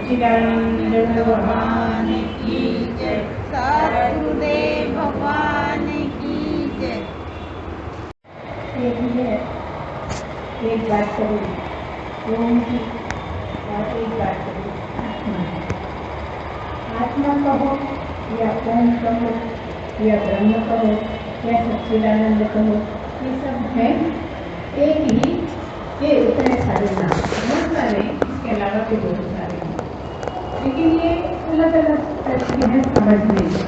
सच्चिदानंद भगवान की जय। सद्गुरुदेव भगवान की जय। एक बात करो ओम की और एक बात करो आत्मा की। आत्मा कहो या ओम कहो या ब्रह्म कहो या सच्चिदानंद कहो, ये सब है एक ही के इतने सारे नाम, बहुत सारे, इसके अलावा भी बहुत सारे हैं, लेकिन ये अलग अलग तरीके हैं समझने के।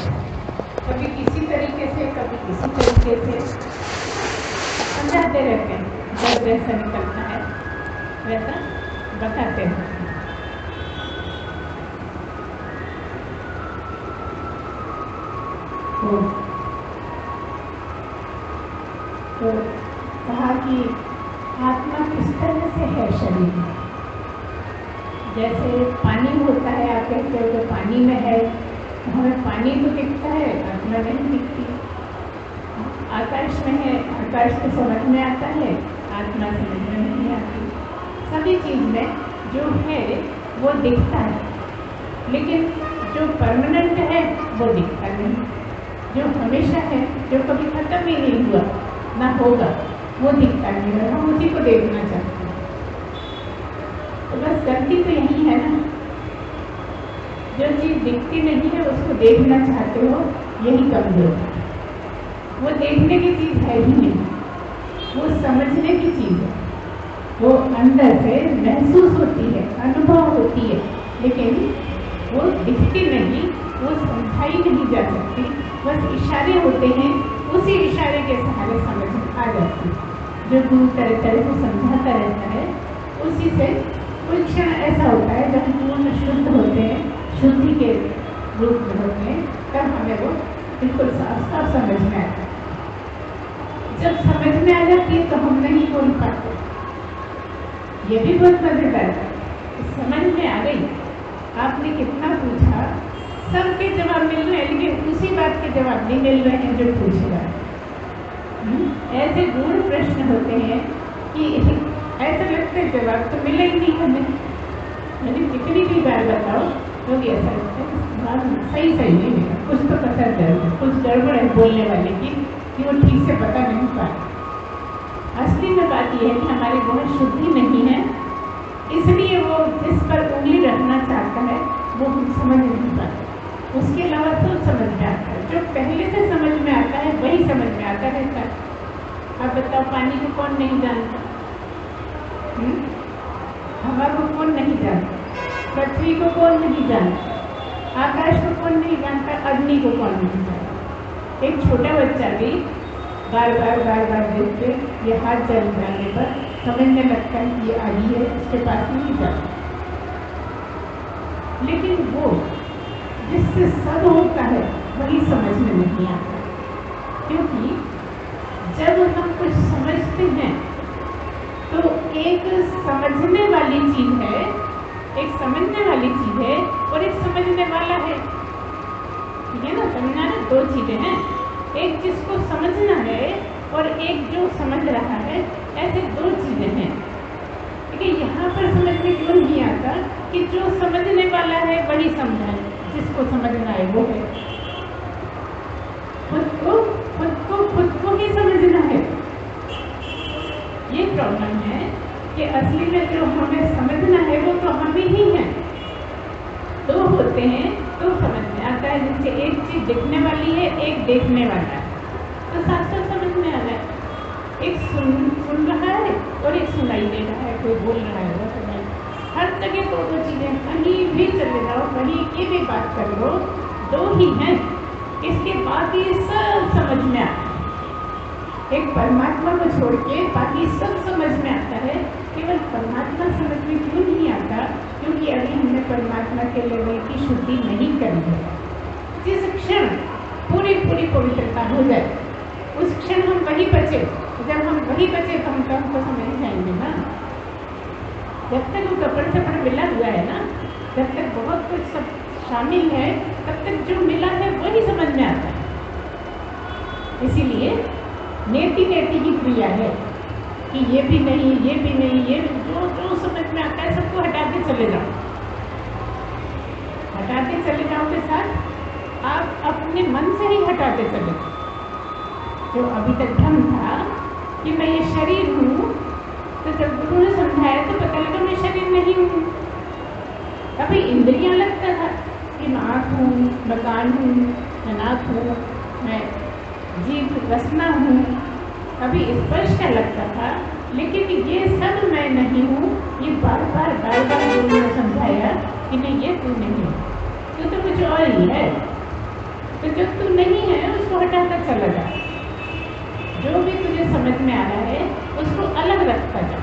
कभी किसी तरीके से, कभी किसी तरीके से समझाते रहते हैं, जब जैसा निकलता है वैसा बताते हैं। तो कहा कि आत्मा किस तरह से है शरीर में। जैसे पानी होता है, आप कहते हो तो पानी में है, हमें पानी तो दिखता है, आत्मा नहीं दिखती। आकाश में है, आकाश तो समझ में आता है, आत्मा समझ में नहीं आती। सभी चीज में जो है वो दिखता है, लेकिन जो परमानेंट है वो दिखता नहीं। जो हमेशा है, जो कभी खत्म ही नहीं हुआ ना होगा, वो दिखता नहीं है। हम उसी को देखना चाहते हैं। तो बस गलती तो यही है ना, जो चीज दिखती नहीं है उसको देखना चाहते हो, यही कमजोर है। वो देखने की चीज है ही नहीं, वो समझने की चीज है। वो अंदर से महसूस होती है, अनुभव होती है, लेकिन वो दिखती नहीं, वो समझाई नहीं जा सकती। बस इशारे होते हैं, उसी इशारे के सहारे समझ में आ जाती है। जो गुरु तरह तरह से समझाता रहता है, उसी से कोई क्षण ऐसा होता है जब पूर्ण शुद्ध होते हैं, शुद्धि के रूप में होते हैं, तब हमें वो बिल्कुल साफ साफ समझ में आता है। जब समझ में आ जाती है तो हम नहीं बोल पाते। ये भी बहुत मजेदार है। समझ में आ गई, आपने कितना पूछा, सबके जवाब मिल रहे हैं, लेकिन उसी बात के जवाब नहीं मिल रहे हैं जो पूछ रहा है। ऐसे गूढ़ प्रश्न होते हैं कि ऐसा लगता है जवाब तो मिला ही नहीं हमें। मैंने कितनी भी बार बताओ तो भी ऐसा लगता है जवाब सही नहीं मिला, कुछ तो कसर है, कुछ गड़बड़ है बोलने वाले की, कि वो ठीक से बता नहीं पाए। असली में बात यह है कि हमारी बहुत शुद्धि नहीं है, इसलिए वो जिस पर उंगली रखना चाहता है वो हम समझ नहीं पाते। उसके अलावा सब समझ में आता है, जो पहले से समझ में आता है वही समझ में आता रहता है। अब बताओ, पानी को कौन नहीं जानता? हवा को कौन नहीं जानता? पृथ्वी को कौन नहीं जानता? आकाश को कौन नहीं जानता? अग्नि को कौन नहीं जानता? एक छोटा बच्चा भी बार बार देख के ये हाथ जल जाने पर समझने लगता है कि ये आगी है, इसके पास नहीं जाता। लेकिन वो जिससे सब होता है वही समझ में नहीं आता, क्योंकि जब हम कुछ समझते हैं तो एक समझने वाली चीज है, एक समझने वाली चीज है और एक समझने वाला है। ठीक है ना, समझना ना, दो चीजें हैं, एक जिसको समझना है और एक जो समझ रहा है, ऐसे दो चीजें हैं। लेकिन यहाँ पर समझ में क्यों नहीं आता कि जो समझने वाला है वही समझा, जिसको समझना है वो है। खुद को ही समझना है। ये प्रॉब्लम है कि असली में जो हमें समझना है वो तो हम ही हैं। दो होते हैं तो समझ में आता है, जिससे एक चीज दिखने वाली है, एक देखने वाला है, तो साथ साथ समझ में आ रहा है। एक सुन रहा है और एक सुनाई दे रहा है, कोई बोल रहा है वो सुनाई। हर जगह दो चीजें, कहीं भी चले जाओ, कहीं की भी बात कर लो, दो ही हैं। इसके बाद ये सब समझ में आता है। एक परमात्मा को छोड़ के बाकी सब समझ में आता है, केवल परमात्मा समझ में क्यों नहीं आता? क्योंकि अभी हमने परमात्मा के लेवल की शुद्धि नहीं करी है। जिस क्षण पूरी पवित्रता हो जाए, उस क्षण हम वही बचे। जब हम वही बचे तो हम तो हमको समझ जाएंगे ना। जब तक वो कपड़ सपड़ मिला हुआ है ना, जब तक बहुत कुछ सब शामिल है, तब तक जो मिला है वही समझ में आता है। इसीलिए नेति की क्रिया है कि ये भी नहीं, ये भी नहीं, ये भी, जो समझ में आता है सबको हटा के चले जाओ। हटाते चले जाओगे साथ, आप अपने मन से ही हटाते चले। जो अभी तक भ्रम था कि मैं ये शरीर हूँ, तो जब गुरु ने समझाया तो पता लगा मैं शरीर नहीं हूँ। कभी इंद्रियां लगता था कि मैं आँख हूँ, मैं कान हूँ, मैं नाक हूँ, मैं जीभ रसना हूँ, कभी स्पर्श का लगता था, लेकिन ये सब मैं नहीं हूँ। ये बार बार गुरु ने समझाया कि नहीं, ये तू नहीं है, तू तो कुछ और ही है। तो जो तू नहीं है उसको हटाता चला जा। जो भी तुझे समझ में आ रहा है उसको अलग रखता जा।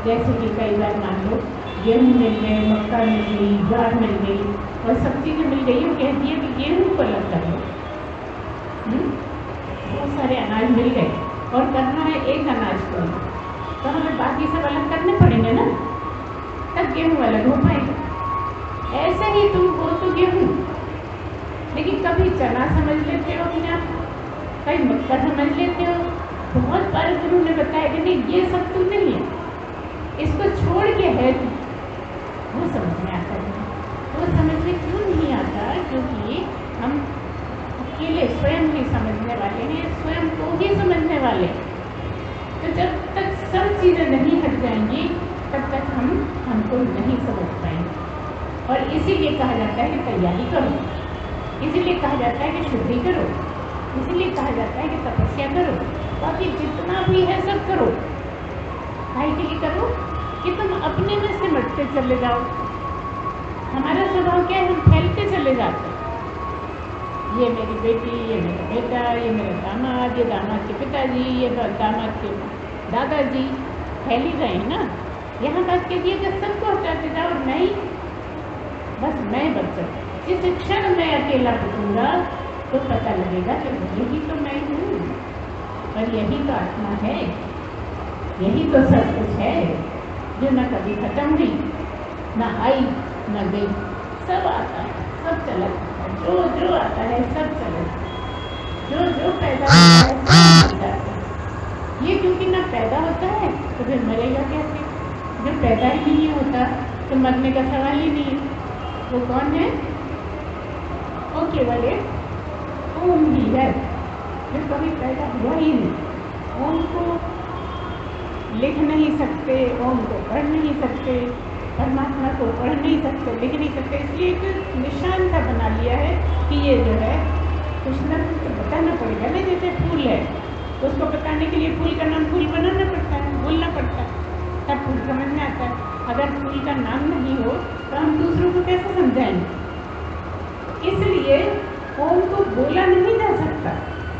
जैसे कि कई बार मान लो गेहूँ मिल गए, मक्का मिल गई, ज्वार मिल गई और सब चीज़ें मिल गई, वो कहती है कि गेहूँ को अलग कर लो। बहुत सारे अनाज मिल गए और करना है एक अनाज को, तो हमें बाकी सब अलग करने पड़ेंगे ना, तब गेहूँ अलग हो पाएगा। ऐसे ही तुम हो तो गेहूँ, लेकिन कभी चना समझ लेते हो अपने आप, कहीं मक्का समझ लेते हो। बहुत बार गुरु ने बताया कि नहीं, ये सब तू नहीं है, इसको छोड़ के है तू। वो समझ में आता है। वो समझ में क्यों नहीं आता? क्योंकि हम अकेले स्वयं ही समझने वाले हैं, स्वयं को ही समझने वाले। तो जब तक सब चीज़ें नहीं हट जाएंगी तब तक हम हमको नहीं समझ पाएंगे। और इसीलिए कहा जाता है कि तैयारी करो, इसीलिए कहा जाता है कि शुद्धि करो, इसीलिए कहा जाता है कि तपस्या करो। बाकी जितना भी है सब करो। काहे के लिए करो? कि तुम अपने में सिमटते चले जाओ। हमारा स्वभाव क्या है? हम फैलते चले जाते हैं। ये मेरी बेटी, ये मेरा बेटा, ये मेरा दामाद, ये दामाद के पिताजी, ये दामाद के दादाजी, फैल ही रहे हैं ना। यहाँ बात कह दिया कि सबको हटाते जाओ और नहीं, बस मैं बच सकता। जिस क्षण मैं अकेला बचूंगा तो पता लगेगा कि यही तो मैं हूँ और यही तो आत्मा है, यही तो सब कुछ है, जो न कभी खत्म हुई, न आई न गई। सब आता है, सब चला जाता है, जो जो आता है सब चला जाता है, जो जो पैदा होता है सब मर जाता है। ये क्योंकि ना पैदा होता है तो फिर मरेगा कैसे? जब पैदा ही नहीं होता तो मरने का सवाल ही नहीं है। वो कौन है? वो केवल एक ओम ही है, जो कभी पैदा हुआ ही नहीं। ओम को लिख नहीं सकते, ओम को पढ़ नहीं सकते, परमात्मा को पढ़ नहीं सकते, लिख नहीं सकते, इसलिए एक निशान सा बना लिया है कि ये जो है कुछ न कुछ तो बताना पड़ेगा ना। जैसे फूल है, उसको बताने के लिए फूल का नाम फूल बनाना पड़ता है, बोलना पड़ता है, तब फूल समझ में आता है। अगर फूल का नाम नहीं हो तो हम दूसरों को कैसे समझाएंगे? इसलिए ओम को बोला नहीं जा सकता,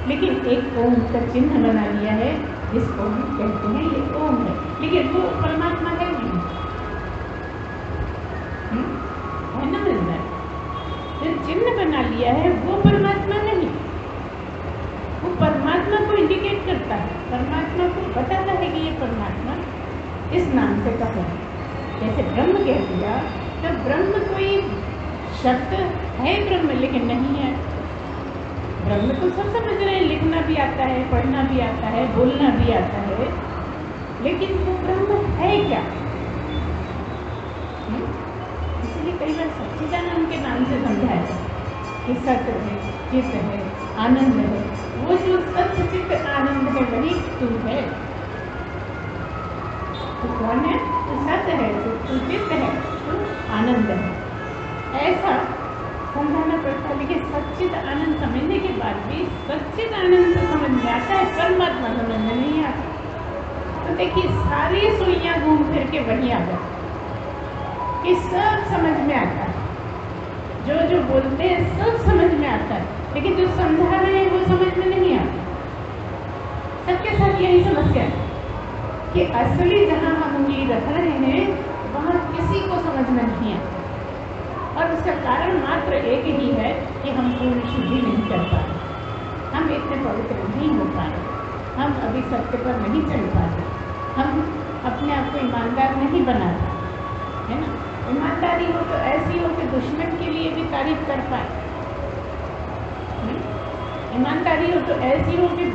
लेकिन एक ओम का चिन्ह बना लिया है जिसको हम कहते हैं ये ओम है, लेकिन वो परमात्मा है नहीं, है ना? मिल जाए जो चिन्ह बना लिया है वो परमात्मा नहीं, वो परमात्मा को इंडिकेट करता है, परमात्मा को बताता है कि ये परमात्मा इस नाम से कहा है। जैसे ब्रह्म कह दिया तो ब्रह्म कोई शब्द है ब्रह्म, लेकिन नहीं है। ब्रह्म तो सब समझ रहे हैं, लिखना भी आता है, पढ़ना भी आता है, बोलना भी आता है, लेकिन वो ब्रह्म है क्या? इसलिए कई बार सच्चिदानंद के नाम से समझाया कि सत्य है, चित्त है, आनंद है। वो जो सत्य चित्त आनंद है वही तू है। तो कौन है? तो सत्य है, तो चित्त है, तो आनंद है। ऐसा समझाना पड़ता है, लेकिन सच्चिद आनंद समझने के बाद भी सच्चिद आनंद तो समझ में आता है, परमात्मा समझ में नहीं आता। तो देखिए सारी सुइयां घूम फिर के वहीं आ जाती कि सब समझ में आता है, जो जो बोलते हैं सब समझ में आता है, लेकिन जो समझा रहे हैं वो समझ में नहीं आता। सबके साथ यही समस्या है कि असली जहाँ हम उंगली रख रहे हैं वहाँ किसी को समझ में नहीं आता, और उसका कारण मात्र एक ही है कि हम पूर्ण शुद्धि नहीं कर पा रहे, हम इतने पवित्र नहीं हो पा रहे, हम अभी सत्य पर नहीं चल पा रहे, हम अपने आप को ईमानदार नहीं बना रहे, है ना? ईमानदारी हो तो ऐसी हो कि दुश्मन के लिए भी तारीफ कर पाए, ईमानदारी हो तो ऐसी हो कि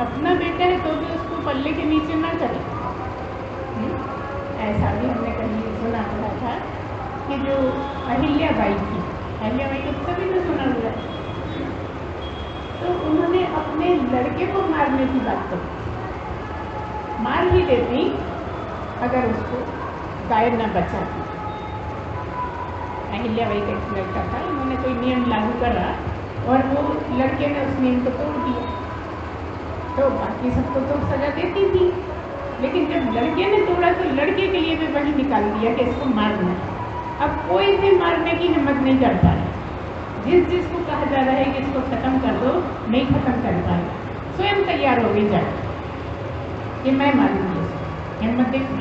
अपना बेटा है तो भी उसको पल्ले के नीचे ना करे। ऐसा भी हमने कहीं सुना पड़ा था कि जो अहिल्या बाई थी, अहिल्याबाई को सभी ने सुना हुआ है। तो उन्होंने अपने लड़के को मारने की बात करी, मार ही देती अगर उसको गाय न बचाती। अहिल्याबाई का एक लड़का था, उन्होंने कोई नियम लागू करा और वो लड़के ने उस नियम को तोड़ दिया, तो बाकी सबको तो सजा देती थी, लेकिन जब लड़के ने तोड़ा तो लड़के के लिए भी वही निकाल दिया कि इसको मारना है। अब कोई भी मारने की हिम्मत नहीं कर पा रहा, जिसको कहा जा रहा है कि इसको खत्म कर दो, नहीं खत्म कर पाएगा, स्वयं तैयार हो गई जाए कि मैं मारूंगी उसको। हिम्मत देखो,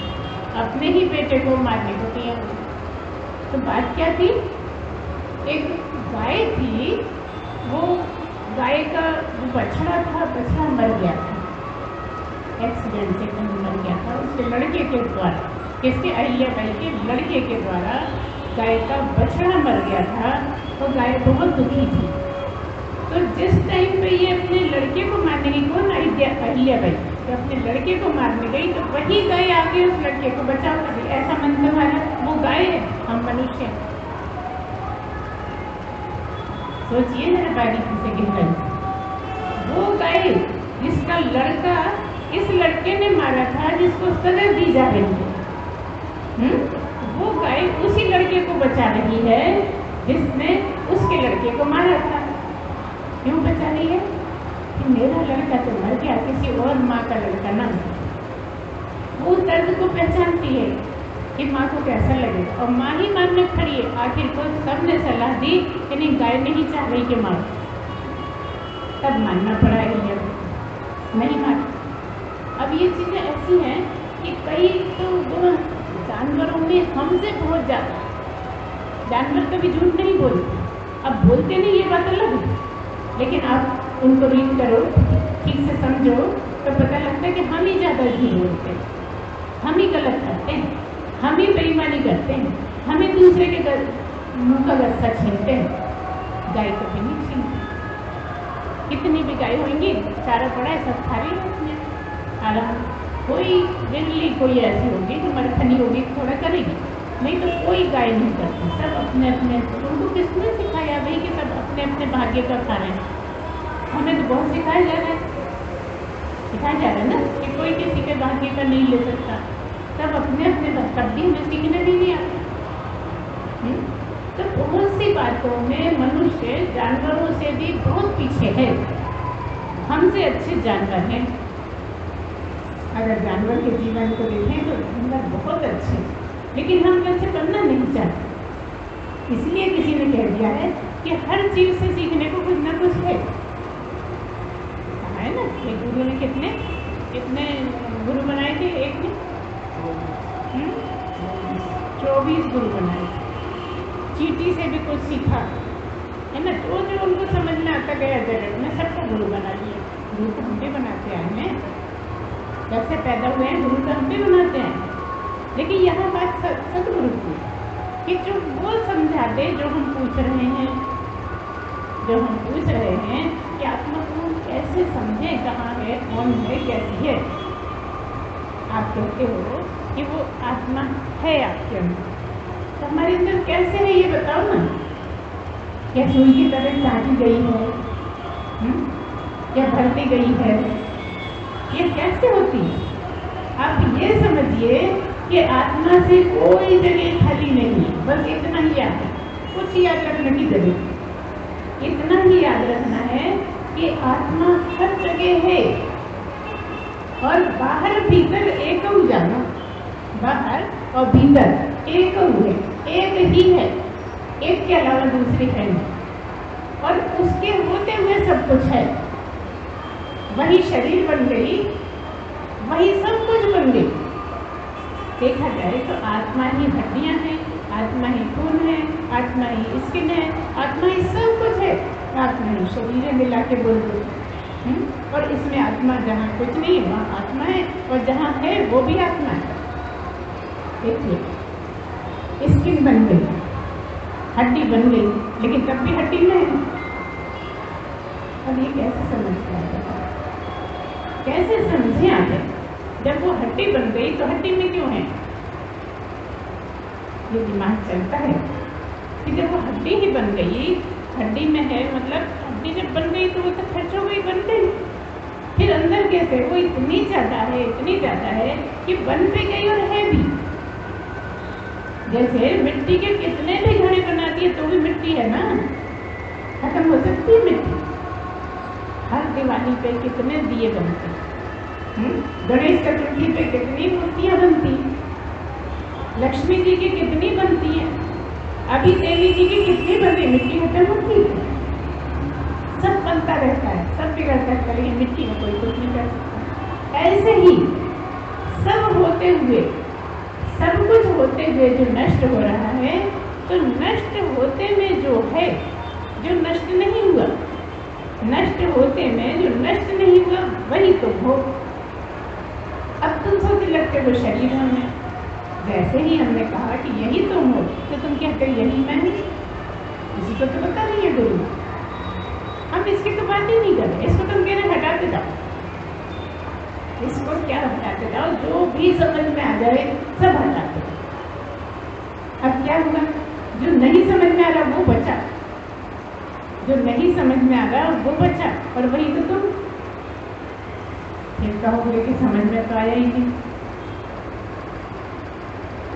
अपने ही बेटे को मारने को तैयार हो। तो बात क्या थी, एक गाय थी, वो गाय का जो बछड़ा था, बछड़ा मर गया था, एक्सीडेंट से कहीं मर गया था उसके लड़के के द्वारा। किसके? अहिल्याबाई के लड़के के द्वारा गाय का बछड़ा मर गया था। तो गाय बहुत दुखी थी। तो जिस टाइम पे ये अपने लड़के को मारने गई, कौन? अहिल्याबाई। तो अपने लड़के को मारने गई तो वही गाय आके उस लड़के को बचा कर दी। ऐसा मन तुम्हारा, वो गाय है, हम मनुष्य हैं। सोचिए मेरे बारीकी से गहराई। वो गाय जिसका लड़का इस लड़के ने मारा था, जिसको सजा दी जा रही है, वो गाय उसी लड़के को बचा रही है जिसने उसके लड़के को मारा था। क्यों बचा रही है? कि मेरा लड़का तो मर गया, किसी और माँ का लड़का ना। वो दर्द को पहचानती है कि माँ को कैसा लगेगा, और माँ ही मारने खड़ी है। आखिर को सबने सलाह दी कि नहीं, गाय नहीं चाह रही कि मारो, तब मानना पड़ा है, नहीं मार। अब ये चीज़ें ऐसी हैं कि कई तो जानवरों में हमसे बहुत ज़्यादा, जानवर कभी झूठ नहीं बोलते। अब बोलते नहीं, ये बात अलग है, लेकिन आप उनको रीड करो, ठीक से समझो, तो पता लगता है कि हम ही ज़्यादा झूठ बोलते हैं, हम ही गलत करते हैं, हम ही बेईमानी करते हैं, हम ही दूसरे के मुँह का गस्सा छीनते हैं। गाय कभी नहीं छीनती। कितनी भी गाय होंगी, चारा पड़ा है, सब खा रही है उसमें आराम। कोई बिल्ली कोई ऐसी होगी जो मरखनी होगी, थोड़ा करेगी, नहीं तो कोई गाय नहीं करती। सब अपने अपने, उनको किसने सिखाया भाई कि सब अपने अपने भाग्य का खा रहे हैं? हमें तो बहुत सिखाया जा रहा है, सिखाया जा रहा है ना कि कोई किसी के भाग्य का नहीं ले सकता। सब अपने अपने, तब भी हमें सीखने भी नहीं आता। तो बहुत सी बातों में मनुष्य जानवरों से भी बहुत पीछे है, हमसे अच्छे जानवर हैं। अगर जानवर के जीवन को देखें तो जानवर बहुत अच्छे, लेकिन हम वैसे बनना नहीं चाहते। इसलिए किसी ने कह दिया है कि हर चीज़ से सीखने को कुछ ना कुछ है। कहा है ना, एक गुरु ने कितने गुरु बनाए थे? एक ने 24 गुरु बनाए। चींटी से भी कुछ सीखा है ना, तो जो उनको समझ में आता गया जगत में, सबको गुरु बना लिया। गुरु तो हम भी बनाते आए हैं, जब से पैदा हुए हैं गुरु तो हम भी बनाते हैं। लेकिन यहाँ बात सदगुरु की, कि जो वो समझाते, जो हम पूछ रहे हैं कि आत्मा को कैसे समझे, कहाँ है, कौन है, कैसी है। आप कहते हो कि वो आत्मा है आपके अंदर, तो हमारे अंदर कैसे है ये बताओ ना। क्या सुई की तरह काटी गई है, या भरती गई है, ये कैसे होती है? आप ये समझिए कि आत्मा से कोई जगह खाली नहीं है, बस इतना ही याद है, कुछ याद रखने की जरूरत, इतना ही याद रखना है कि आत्मा हर जगह है, और बाहर भीतर एक हो जाना, बाहर और भीतर एक है, एक ही है, एक के अलावा दूसरी है नहीं, और उसके होते हुए सब कुछ है। वही शरीर बन गई, वही सब कुछ बन गई। देखा जाए तो आत्मा ही हड्डियां हैं, आत्मा ही खून है, आत्मा ही स्किन है, आत्मा ही सब कुछ है। आत्मा ही शरीर है, मिला के बोल दो। और इसमें आत्मा जहाँ कुछ नहीं है वहाँ आत्मा है, और जहाँ है वो भी आत्मा है। देखिए, स्किन बन गई, हड्डी बन गई, लेकिन तब भी हड्डी में है। अब ये कैसे समझता है? कैसे समझे आगे? जब वो हड्डी बन गई तो हड्डी में क्यों है? ये दिमाग चलता है कि जब वो हड्डी ही बन गई, हड्डी में है मतलब हड्डी जब बन गई तो वो तो खर्च हो गई, बन गई, फिर अंदर कैसे वो इतनी ज़्यादा है कि बन भी गई और है भी। जैसे मिट्टी के कितने भी घड़े बना दिए तो भी मिट्टी है ना, खत्म हो सकती है मिट्टी। हर दिवाली पे कितने दिए बनते, गणेश चतुर्थी पे कितनी मूर्तियाँ बनती, लक्ष्मी जी की कितनी बनती है, अभी देवी जी की कितनी बनती, मिट्टी खत्म होती है, सब बनता रहता है, सब बिगड़ता है, लेकिन मिट्टी में कोई कुछ नहीं कर सकता। ऐसे ही सब होते हुए, सब कुछ होते हुए जो नष्ट हो रहा है, तो नष्ट होते में जो है, जो नष्ट नहीं हुआ, नष्ट होते में जो नष्ट नहीं हुआ वही तो हो। अब तुम सोचने लगते वो शरीर हमने, जैसे ही हमने कहा कि यही तुम हो, तो तुम कहते यही मैं हूँ। इसी को तो बता रही है गुरु, हम इसकी तो बात ही नहीं कर रहे, इसको तुम कहने हटाते जाओ, इसको क्या हटाते जाओ, जो भी समझ में आ जाए सब हटाते जाओ। अब क्या हुआ, जो नहीं समझ में आ रहा वो बचा, जो नहीं समझ में आ रहा वो बचा, और वही तो तुम फिर कहोगे कि समझ में तो आया ही नहीं।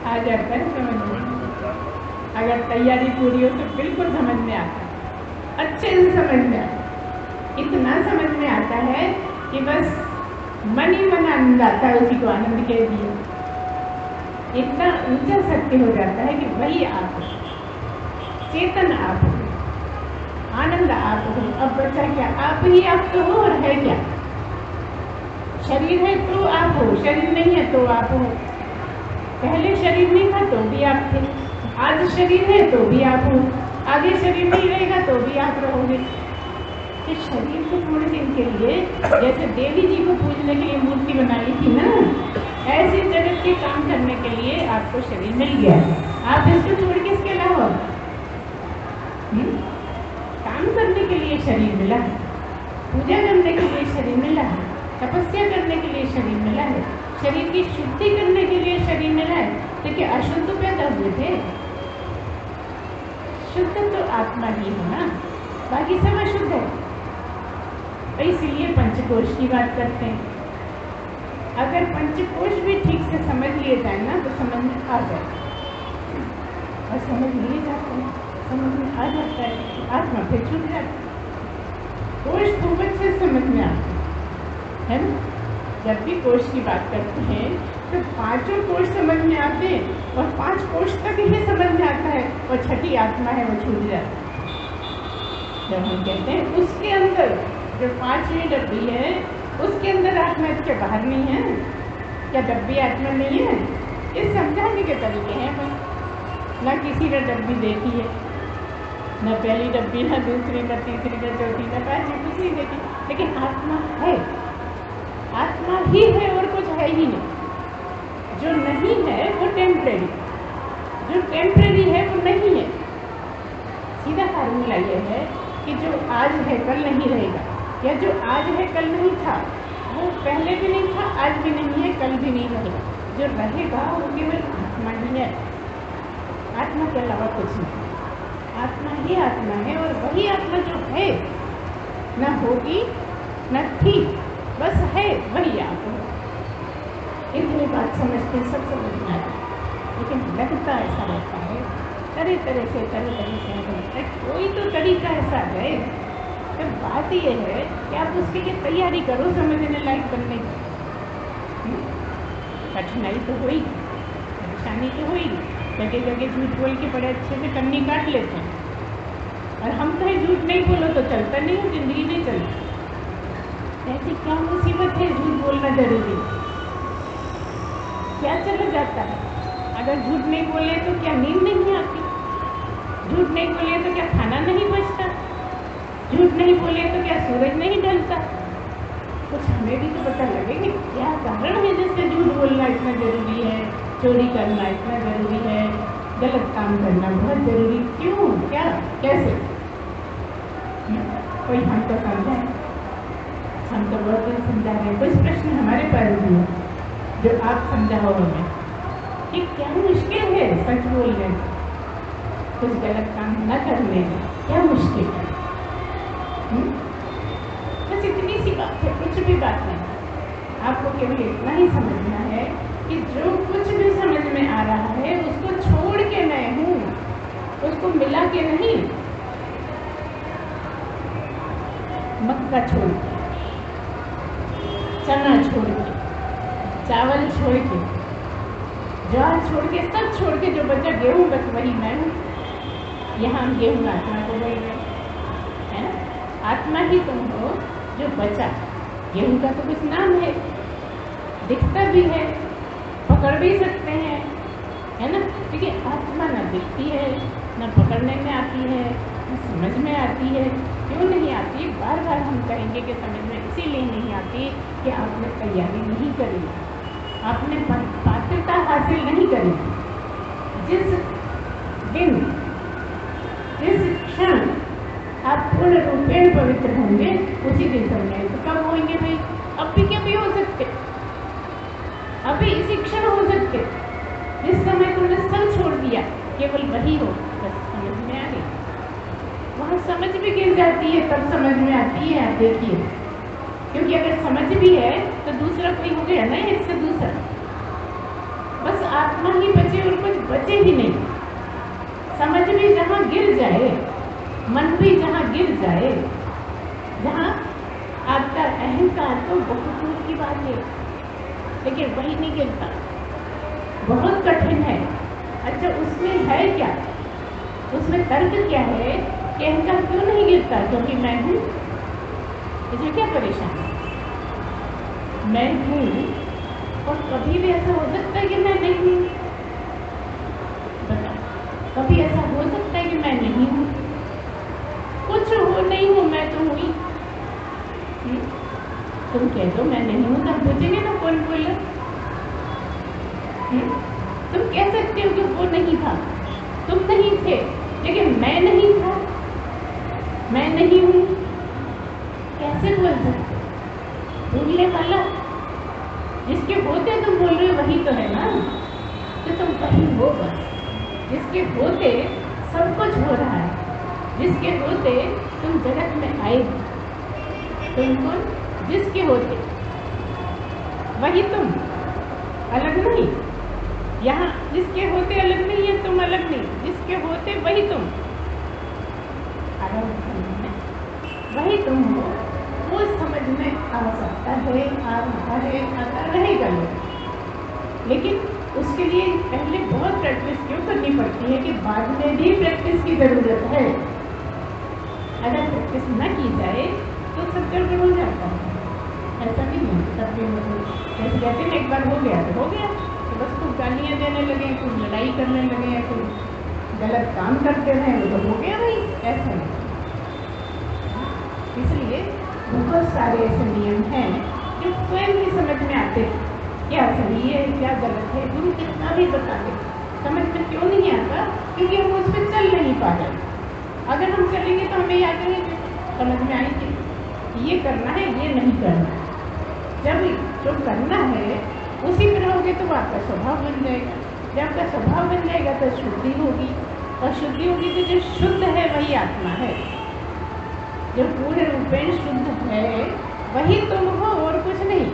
आ जाता है समझ में, अगर तैयारी पूरी हो तो बिल्कुल समझ में आता है, अच्छे से समझ में आता है, इतना समझ में आता है कि बस मन ही मन आनंद आता है, उसी को आनंद कह दिया। इतना ऊंचा सत्य हो जाता है कि वही आप हो, चेतन आप हो, आनंद आप हो। अब बचा क्या, आप ही आप तो हो, और है क्या, शरीर है तो आप हो, शरीर नहीं है तो आप हो। पहले शरीर नहीं था तो भी आप थे, आज शरीर है तो भी आप हो, आगे शरीर नहीं रहेगा तो भी आप रहोगे। तो शरीर को थोड़े दिन के लिए, जैसे देवी जी को पूजने के लिए मूर्ति बनाई थी ना, ऐसे जगत के काम करने के लिए आपको शरीर मिल गया। आप इसको छोड़ के इसके अलावा काम करने के लिए शरीर मिला है, पूजा करने के लिए शरीर मिला है, तपस्या करने के लिए शरीर मिला है, शरीर की शुद्धि करने के लिए शरीर मिला है। देखिए अशुद्ध पैदा हुए थे, शुद्ध तो आत्मा ही है ना, बाकी सब अशुद्ध है। इसीलिए पंचकोश की बात करते हैं। अगर पंचकोश भी ठीक से समझ लिए जाए ना तो समझ में आ जाए, और समझ लिए जाते हैं, समझ में आ जाता है, आत्मा फिर छूट जाती है। कोश खूब अच्छे से समझ में आता है ना। जब भी कोश की बात करते हैं तो पांचों कोश समझ में आते हैं, और 5 कोश तक ही समझ में आता है, और छठी आत्मा है वो छूट जाती है। जब हम कहते हैं उसके अंदर जो 5वीं डब्बी है, उसके अंदर आत्मा, इसके बाहर नहीं है, क्या डब्बी आत्मा नहीं है? इस समझाने के तरीके हैं बस। ना किसी ने डब्बी देखी है, न पहली डब्बी, न दूसरी, न तीसरी, न चौथी, न 5वीं, कुछ नहीं देखी, लेकिन आत्मा है, आत्मा ही है और कुछ है ही नहीं। जो नहीं है वो टेम्परेरी, जो टेम्परेरी है वो नहीं है। सीधा फार्मूला ये है कि जो आज है कल नहीं रहेगा, या जो आज है कल नहीं था, वो पहले भी नहीं था, आज भी नहीं है, कल भी नहीं रहेगा। जो रहेगा वो केवल आत्मा ही है, आत्मा के अलावा कुछ नहीं। आत्मा ही आत्मा है, और वही आत्मा जो है, न होगी न थी, बस है, वही आप हो। इतनी बात समझते सब समझ में आती, लेकिन लगता ऐसा रहता है, तरह तरह से लगता है कोई तो तरीका ऐसा है। तो बात ये है कि आप उसके लिए तैयारी करो समझने लायक बनने की। कठिनाई तो हुई, परेशानी तो हुई, जगह जगह झूठ बोल के बड़े अच्छे से कन्नी काट लेते हैं, और हम कहें झूठ नहीं बोलो तो चलता नहीं है, जिंदगी नहीं चलती। ऐसी क्या मुसीबत है झूठ बोलना जरूरी, क्या चला जाता है? अगर झूठ नहीं बोले तो क्या नींद नहीं आती? झूठ नहीं बोले तो क्या खाना नहीं बचता? झूठ नहीं बोले तो क्या सूरज नहीं ढलता? कुछ हमें भी तो पता लगे कि क्या कारण है जिससे झूठ बोलना इतना जरूरी है, चोरी करना इतना जरूरी है, गलत काम करना बहुत जरूरी, क्यों, क्या, कैसे? कोई हम तो समझाए, हम तो बहुत दिन समझा रहे हैं। कुछ प्रश्न हमारे पास भी है जो आप समझाओ हमें कि क्या मुश्किल है सच बोलने, कुछ गलत काम न करने में क्या मुश्किल है? बस इतनी सी बात है, कुछ भी बात नहीं। आपको केवल इतना ही समझना है कि जो कुछ भी समझ में आ रहा है उसको छोड़ के मैं हूँ, उसको मिला के नहीं। मक्का छोड़ के, चना छोड़ के, चावल छोड़ के, ज्वार छोड़ के, सब छोड़ के जो बचा गेहूँ, बस वही मैं हूँ। यहाँ हम गेहूँ आत्मा को बोल रहे है ना। आत्मा ही तुम हो जो बचा। गेहूँ का तो कुछ नाम है, दिखता भी है, पकड़ भी सकते हैं, है ना। क्योंकि आत्मा ना दिखती है, ना पकड़ने में आती है, ना समझ में आती है। क्यों नहीं आती? बार बार हम कहेंगे कि समझ में इसीलिए नहीं आती कि आपने तैयारी नहीं करी, आपने पात्रता हासिल नहीं करी। जिस दिन, जिस क्षण आप पूर्ण रूपेण पवित्र होंगे उसी दिन समझेंगे। तो कब होंगे भाई? अब भी क्या भी हो सकते, अभी इसी क्षण हो सकते। जिस समय तुमने सब छोड़ दिया, केवल वही हो, बस समझ में आ गई। वहाँ समझ भी गिर जाती है, तब समझ में आती है। आप देखिए, क्योंकि अगर समझ भी है तो दूसरा कोई हो गया ना, इससे दूसरा। बस आत्मा ही बचे और कुछ बचे ही नहीं। समझ भी जहाँ गिर जाए, मन भी जहाँ गिर जाए, जहाँ आपका अहंकार तो बहुत दूर की बात है, लेकिन वही नहीं गिरता, बहुत कठिन है। अच्छा, उसमें है क्या? उसमें तर्क क्या है कि अहंकार क्यों नहीं गिरता? क्योंकि मैं हूँ। इसमें क्या परेशानी? मैं हूँ, और कभी भी ऐसा हो सकता है कि मैं नहीं हूँ? बताओ, कभी ऐसा हो सकता है कि मैं नहीं हूँ? कुछ हो नहीं हूँ, मैं तो हुई। तुम कह दो मैं नहीं हूँ, तब पूछेंगे ना कौन बोला? तुम कह सकते हो कि वो नहीं था, तुम नहीं थे, लेकिन मैं नहीं था, मैं नहीं हूँ, कैसे बोल सकते? बोलने वाला जिसके होते तुम बोल रहे हो वही तो है ना। तो तुम वही हो, बस जिसके होते सब कुछ हो रहा है, जिसके होते तुम जगत में आए। तुम कौन? जिसके होते वही तुम, अलग नहीं। यहाँ जिसके होते अलग नहीं है, तुम अलग नहीं, जिसके होते वही तुम, अलग नहीं, वही तुम हो। वो समझ में आ सकता है, आ रहा है, आता रहेगा। लेकिन उसके लिए पहले बहुत प्रैक्टिस क्यों करनी पड़ती है कि बाद में भी प्रैक्टिस की जरूरत है। अगर प्रैक्टिस न की जाए तो सब गड़बड़ हो जाता है। ऐसा नहीं है सबके जैसे कहते हैं एक बार हो गया तो हो गया, तो बस कुछ गालियाँ देने लगे, कुछ लड़ाई करने लगे, कुछ गलत काम करते रहे, वो तो हो गया भाई। ऐसा नहीं। इसलिए बहुत सारे ऐसे नियम हैं जो स्वयं ही समझ में आते हैं, क्या सही है क्या गलत है। गुरु कितना भी बता दे, समझ में क्यों नहीं आता? क्योंकि हम उस पर चल नहीं पा रहे। अगर हम चलेंगे तो हमें याद रहेगी, समझ में आएगी, ये करना है, ये नहीं करना। जब जो करना है उसी पर रहोगे तो वो आपका स्वभाव बन जाएगा। जब आपका स्वभाव बन जाएगा तो शुद्धि होगी, और शुद्धि होगी तो जो शुद्ध है वही आत्मा है। जो पूर्ण रूपेण शुद्ध है वही तुम हो, और कुछ नहीं।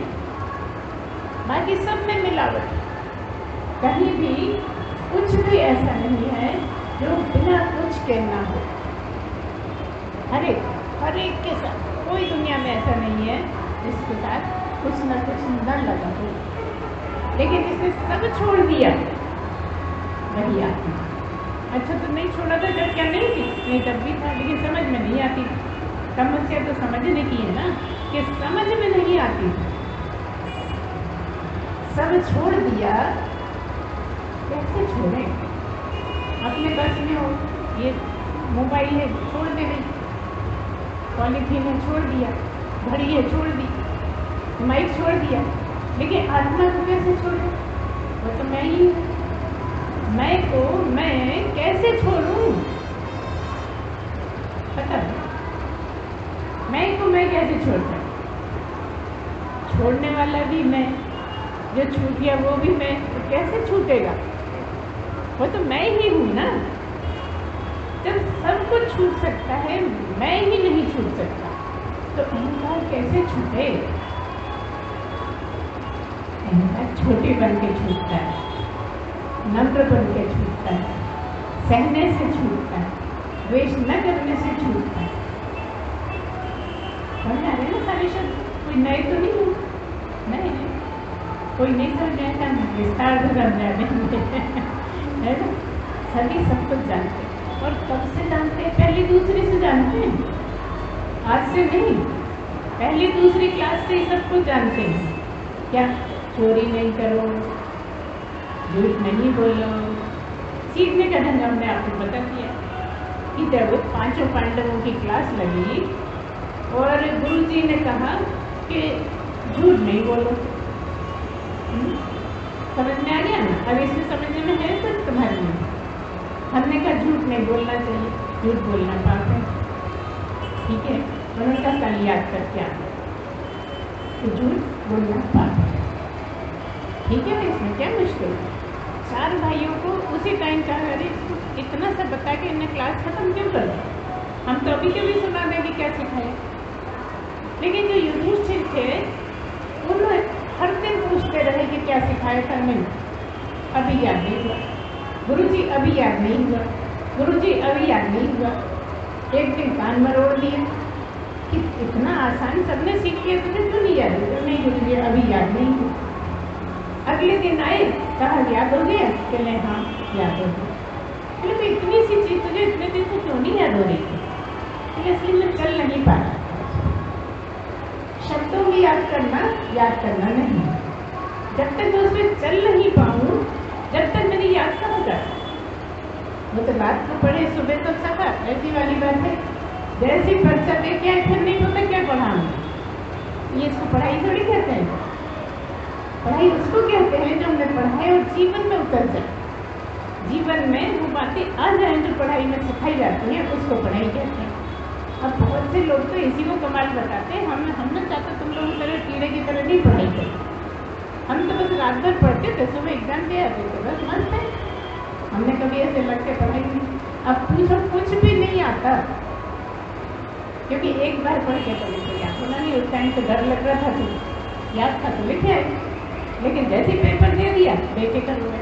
बाकी सब में मिलावट, कहीं भी कुछ भी ऐसा नहीं है जो बिना कुछ के ना हो। हर एक के साथ, कोई दुनिया में ऐसा नहीं है जिसके साथ कुछ ना कुछ न लगा हो। लेकिन जिसने सब छोड़ दिया वही आत्मा। अच्छा, तो नहीं छोड़ा था जब क्या नहीं थी? नहीं, तब भी था, लेकिन समझ में नहीं आती थी। समस्या तो समझने की है ना, कि समझ में नहीं आती। सब छोड़ दिया, कैसे छोड़ें? अपने बस में हो, ये मोबाइल है छोड़ दे रही, पॉलीथीन है छोड़ दिया, घड़ी है छोड़ दी, माइक छोड़ दिया, लेकिन आत्मा को कैसे छोड़े? वो तो मैं ही हूँ। मैं को मैं कैसे छोड़ूं? पता है, मैं को मैं कैसे छोड़ सकती? छोड़ने वाला भी मैं, जो छूट गया वो भी मैं, तो कैसे छूटेगा? वो तो मैं ही हूँ ना। जब सब कुछ छूट सकता है, मैं ही नहीं छूट सकता, तो अहंकार कैसे छूटे? अहंकार छोटे बन के छूटता है, नम्र बन के छूटता है, सहने से छूटता है, द्वेष न करने से छूटता है। समझ आ रहे ना सारे शब्द? कोई नए तो नहीं हो, नहीं कोई नहीं समझ आएगा, विस्तार से समझा देंगे, है ना? सभी सब कुछ जानते हैं, और कब से जानते हैं? पहली दूसरी से जानते हैं, आज से नहीं। पहली दूसरी क्लास से ही सब कुछ जानते हैं। क्या? चोरी नहीं करो, झूठ नहीं बोलो। सीखने का ढंग हमने आपको बता दिया कि जब 5 पांडवों की क्लास लगी और गुरुजी ने कहा कि झूठ नहीं बोलो, समझ में आ गया ना? अब इसमें समझने में है तो तुम्हारे में। हमने कहा झूठ नहीं बोलना चाहिए, झूठ बोलना पाप है, ठीक है? उन्होंने कहा कल याद करके आ तो झूठ बोलना पाप है, ठीक है? इसमें क्या मुश्किल है? 4 भाइयों को उसी टाइम कहा, अरे इतना सा बता के इन्हें क्लास खत्म क्यों कर? हम तो अभी कभी सुना देंगे क्या सिखाया। लेकिन जो युधिष्ठिर थे उन्होंने हर दिन पूछते रहे कि क्या सिखाया था? नहीं, अभी याद नहीं हुआ गुरुजी, अभी याद नहीं हुआ गुरुजी, अभी याद नहीं हुआ। एक दिन कान मरोड़ दिया कि इतना आसान सबने सीख लिया, तुझे क्यों नहीं याद है? नहीं गुरुजी, अभी याद नहीं हुआ। अगले दिन आए, कहा याद हो गया? कि नहीं, हाँ याद हो गया। तो इतनी सी चीज तुझे इतने दिन से क्यों नहीं याद हो रही थी? इसलिए मैं चल नहीं पा रहा। शब्दों में याद करना नहीं। जब तक मैं उसमें चल नहीं पाऊँ, जब तक मेरी याद कहाँ जाए? वो तो रात को पढ़े, सुबह तो सका, ऐसी वाली बात है। जैसी पर्चा दे के आए, फिर नहीं पता क्या पढ़ाऊंगा। ये इसको पढ़ाई थोड़ी कहते हैं। पढ़ाई उसको कहते हैं जो हमने पढ़ाए और जीवन में उतर जाए, जीवन में वो बातें आ जाए जो पढ़ाई में सिखाई जाती है, उसको पढ़ाई कहते हैं। अब बहुत से लोग तो इसी को कमाल बताते हैं, हम ना चाहते तुम लोग तरह कीड़े की तरह नहीं पढ़ाई करते, हम तो बस रात भर पढ़ते थे, सुबह एग्जाम दे आते थे, बस मस्त है, हमने कभी ऐसे लग के पढ़ाई नहीं। अब पूछो कुछ भी नहीं आता, क्योंकि एक बार पढ़ के पढ़े तो याद होना नहीं। उस टाइम तो डर लग रहा था, तो याद था तो लिखे आए, लेकिन जैसे पेपर दे दिया देखे कर हुए।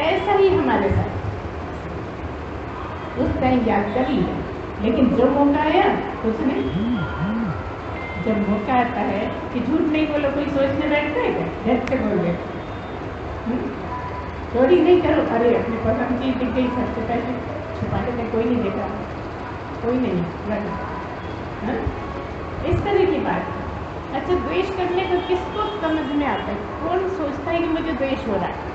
ऐसा ही हमारे साथ, उस टाइम याद कर लिया, लेकिन जो मौका आया कुछ नहीं। जब मौका आता है कि झूठ नहीं बोलो, कोई सोचने बैठता है क्या? झट से बोल देते, चोरी नहीं करो, अरे अपने पसंद चीज दिख गई, सबसे पहले छुपा लेते, कोई नहीं देखा, कोई नहीं लगा। इस तरह की बात। अच्छा, द्वेष करने का किसको समझ में आता है? कौन सोचता है कि मुझे द्वेष हो रहा है?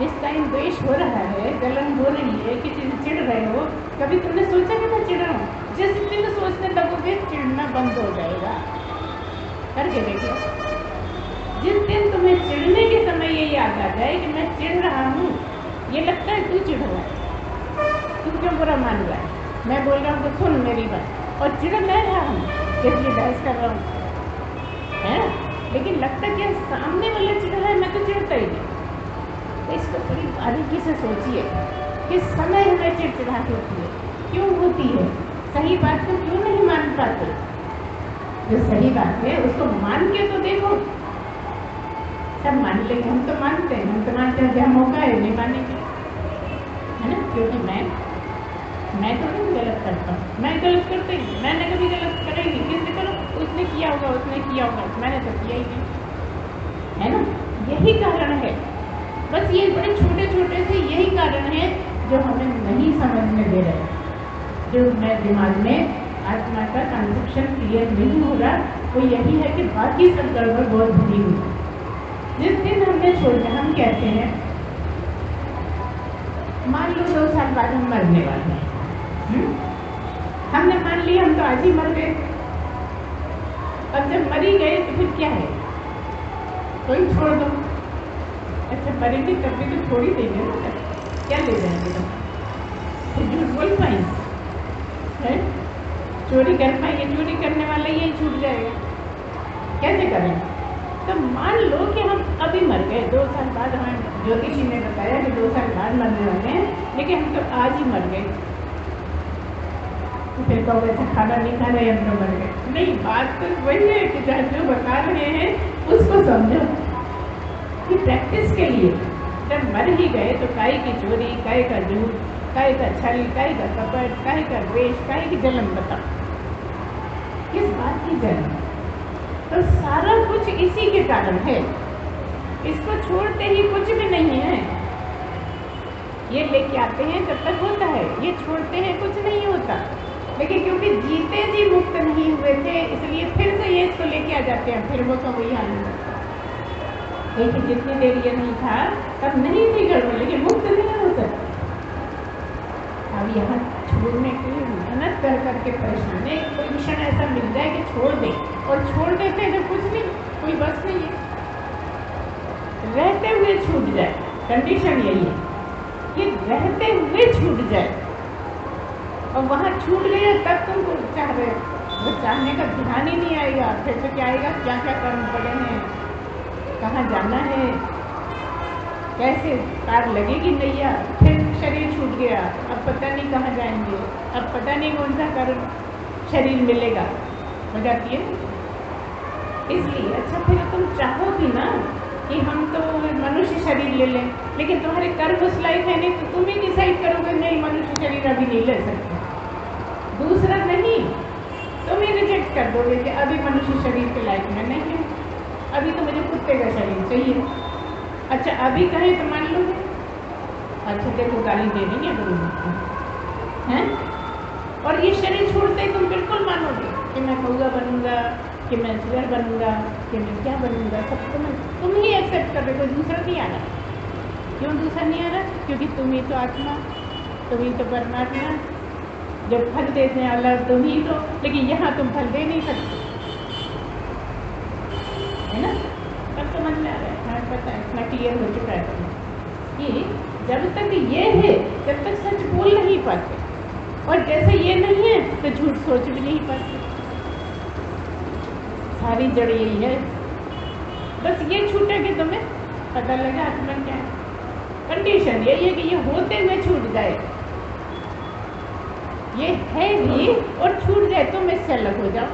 इस टाइम द्वेष हो रहा है, जलन हो रही है, किसी से चिढ़ रहे हो, कभी तुमने सोचा कि मैं चिढ़ रहा हूँ? जिस दिन सोचने लगोगे चिढ़ना बंद हो जाएगा। करके देखो, जिस दिन तुम्हें चिढ़ने के समय ये याद आ जाए कि मैं चिढ़ रहा हूँ, ये लगता है तू चिढ़ रहा है, तू क्यों बुरा मान रहा है, मैं बोल रहा हूँ तो सुन मेरी बात, और चिढ़ मैं रहा हूँ इसलिए बहस कर रहा हूँ, है ना? लेकिन लगता क्या सामने वाला चिढ़ रहा है, मैं तो चिढ़ता ही नहीं। तो इसको बड़ी बारीकी से सोचिए कि समय हमें चिड़चिड़ाहट होती है, क्यों होती है? सही बात को क्यों नहीं मान पाते? जो सही बात है उसको मान के तो देखो। सब मान लेंगे, हम तो मानते हैं, हम तो मानते हैं, जहाँ मौका है नहीं मानेंगे, है ना? क्योंकि मैं तो नहीं गलत करता हूँ, मैं गलत करते ही, मैंने कभी गलत करा ही नहीं। किसने करो? उसने किया होगा, उसने किया होगा, मैंने तो किया ही नहीं, है ना? यही कारण है, बस ये बड़े छोटे छोटे से यही कारण है जो हमें नहीं समझने दे रहे, जो मैं दिमाग में आत्मा का कंसेप्शन क्लियर नहीं हो रहा, वो यही है कि बाकी सब गड़बड़ बहुत भरी हुई। जिस दिन हमने छोड़ना, हम कहते हैं मान लो 2 साल बाद हम मरने वाले हैं, हमने मान लिया हम तो आज ही मर गए। अब जब मरी गए तो फिर क्या है? कोई छोड़ दो। अच्छा, मरेंगे तब भी तो छोड़ ही देंगे ना, क्या ले जाएंगे? तो झूठ बोल पाएंगे, चोरी कर पाएंगे? चोरी करने वाला यही छूट जाएगा, कैसे करेंगे? तो मान लो कि हम अभी मर गए, 2 साल बाद हमें ज्योतिषी ने बताया कि 2 साल बाद मरने वाले हैं, लेकिन हम तो आज ही मर गए, तो फिर कहोगे अच्छा खाना नहीं खा रहे हम तो मर गए। नहीं, बात तो वही है कि जो बता रहे हैं उसको समझो कि प्रैक्टिस के लिए जब मर ही गए तो काय की चोरी, काय का झूठ, काय का छल, काय का कपट, काय का द्वेष, काय की जलन, बताओ किस बात की जलन? तो सारा कुछ इसी के कारण है। इसको छोड़ते ही कुछ भी नहीं है। ये लेके आते हैं जब तक होता है, ये छोड़ते हैं कुछ नहीं होता। लेकिन क्योंकि जीते जी मुक्त नहीं हुए थे इसलिए फिर से ये इसको लेके आ जाते हैं, फिर वो तो वही हाल होता है। लेकिन जितनी देर ये नहीं था तब नहीं थी गड़बड़, लेकिन मुक्त नहीं हो सकता। अब यहाँ छोड़ने की मेहनत कर करके परेशान है। कोई क्षण ऐसा मिल जाए कि छोड़ दे, और छोड़ देते हैं जब कुछ नहीं, कोई बस नहीं है, रहते हुए छूट जाए। कंडीशन यही है कि रहते हुए छूट जाए, और वहाँ छूट गया तब तुमको चाह रहे, वो चाहने का ध्यान ही नहीं आएगा। फिर तो क्या आएगा, क्या क्या कर्म पड़े हैं, कहाँ जाना है, कैसे पार लगेगी नैया, फिर शरीर छूट गया, अब पता नहीं कहाँ जाएंगे, अब पता नहीं कौन सा कर्म शरीर मिलेगा, हो जाती है। इसलिए अच्छा फिर तुम चाहोगी ना कि हम तो मनुष्य शरीर ले लें, लेकिन तुम्हारे कर्म उस लायक है नहीं, तो तुम ही डिसाइड करोगे नहीं मनुष्य शरीर अभी नहीं ले सकते, दूसरा नहीं, तुम ही रिजेक्ट कर दोगे कि अभी मनुष्य शरीर के लायक में नहीं है, अभी तो मुझे कुत्ते का शरीर चाहिए। अच्छा अभी कहें तो मान लोगे, अच्छा देखो गाली दे रही है गुरु हैं, और ये शरीर छोड़ते ही तुम बिल्कुल मानोगे कि मैं कौआ बनूंगा, कि मैं सुअर बनूंगा, कि मैं क्या बनूंगा, सब तुम ही एक्सेप्ट कर रहे, कोई दूसरा नहीं आ रहा। क्यों दूसरा नहीं आ रहा? क्योंकि तुम ही तो आत्मा, तुम ही तो परमात्मा, जब फल देते हैं अलग तुम ही तो, लेकिन यहाँ तुम फल दे नहीं सकते, है ना? तब समझ में आ रहा है, हमें पता है, इतना क्लियर हो चुका है कि जब तक ये है तब तक सच बोल नहीं पाते, और जैसे ये नहीं है तो झूठ सोच भी नहीं पाते। सारी जड़ यही है, बस ये छूटे कि तुम्हें पता लगा आत्मा क्या है। कंडीशन यही है कि ये होते हुए छूट जाए, ये है भी और छूट जाए, तुम इससे अलग हो जाओ।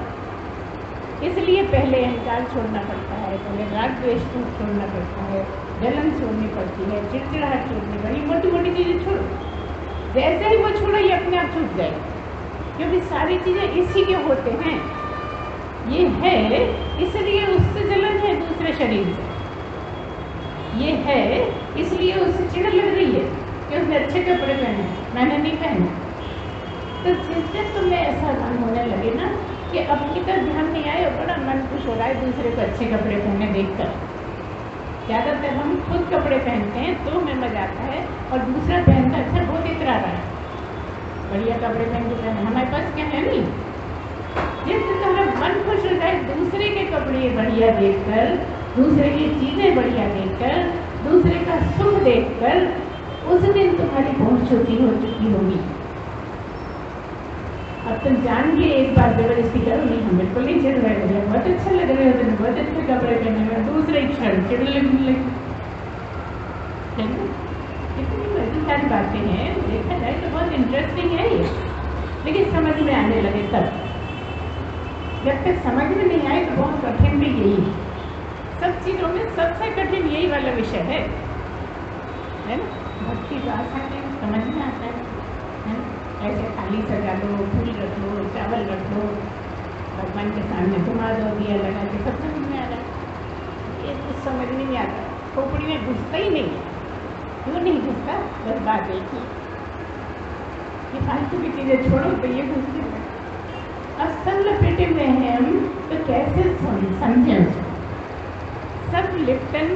इसलिए पहले अहंकार छोड़ना पड़ता है, पहले राग द्वेष छोड़ना पड़ता है, जलन छोड़नी पड़ती है, चिड़चिड़ाहट छोड़नी पड़ती है, मोटी मोटी चीज़ें छोड़ो। जैसे ही वो छोड़ो ये अपने आप छूट जाएगी, क्योंकि सारी चीज़ें इसी के होते हैं। ये है इसलिए उससे जलन है दूसरे शरीर से, ये है इसलिए उससे चिड़ लग रही है कि उसने अच्छे कपड़े पहने, मैंने नहीं पहने। तो जिस दिन तुम्हें ऐसा मन होने लगे ना कि अपनी तरफ ध्यान नहीं आए और बड़ा मन खुश हो रहा है दूसरे को अच्छे कपड़े पहने देखकर, ज़्यादातर हम खुद कपड़े पहनते हैं तो हमें मजा आता है, और दूसरा पहनता अच्छा बहुत इतरा रहा है, बढ़िया कपड़े पहन के पहने, हमारे पास क्या है नहीं। जिस दिन हमें मन खुश हो जाए दूसरे के कपड़े बढ़िया देखकर, दूसरे की चीज़ें बढ़िया देखकर, दूसरे का सुख देखकर, उस दिन तुम्हारी पहुँच हो चुकी होगी। अब तुम जान के एक बार जबरदस्ती करो, नहीं हम बिल्कुल नहीं चिड़ रहे, मुझे बहुत अच्छा लग रहे हो, तुम्हें बहुत अच्छे कपड़े पहने में, दूसरे क्षण चिड़ लगने लगी। कितनी मजेदार बातें हैं, देखा जाए तो बहुत इंटरेस्टिंग है ये, लेकिन समझ में आने लगे तब। जब तक समझ में नहीं आए तो बहुत कठिन भी यही है, सब चीज़ों में सबसे कठिन यही वाला विषय है ना। भक्ति तो आसान है, समझ में आता है ना? ऐसे थाली सजा दो, फूल रख लो, चावल रख लो, भगवान के सामने घुमा दो, दिया लगा के, सब समझ में आ रहा है। ये कुछ समझ में नहीं आता, खोपड़ी में घुसता ही नहीं, क्यों नहीं घुसता? बस बात एक ही, ये फालतू की चीज़ें छोड़ो तो ये घुसते हैं। असल लपेटे हुए हैं हम, तो कैसे समझें उसको? सब लिप्टन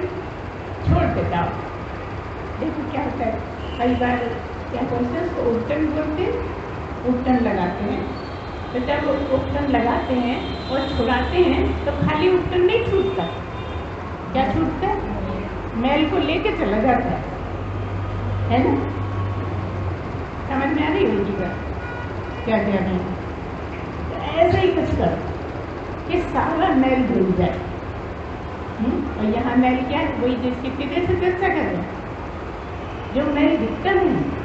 छोड़ते जाओ। देखो क्या होता है, कई बार क्या बोलते हैं उसको, उपटन बोलते हैं, उपटन लगाते हैं। तो जब उपटन लगाते हैं और छुड़ाते हैं तो खाली उपटन नहीं छूटता, क्या छूटता है? मैल को लेके चला जाता है ना? समझ में आ रही होगी क्या कह रहे हैं? तो ऐसे ही कुछ करो कि सारा मैल धुल जाए। और यहाँ मैल क्या है? वही जिसकी कितने से चर्चा कर रहे हैं, जो मैल दिखता नहीं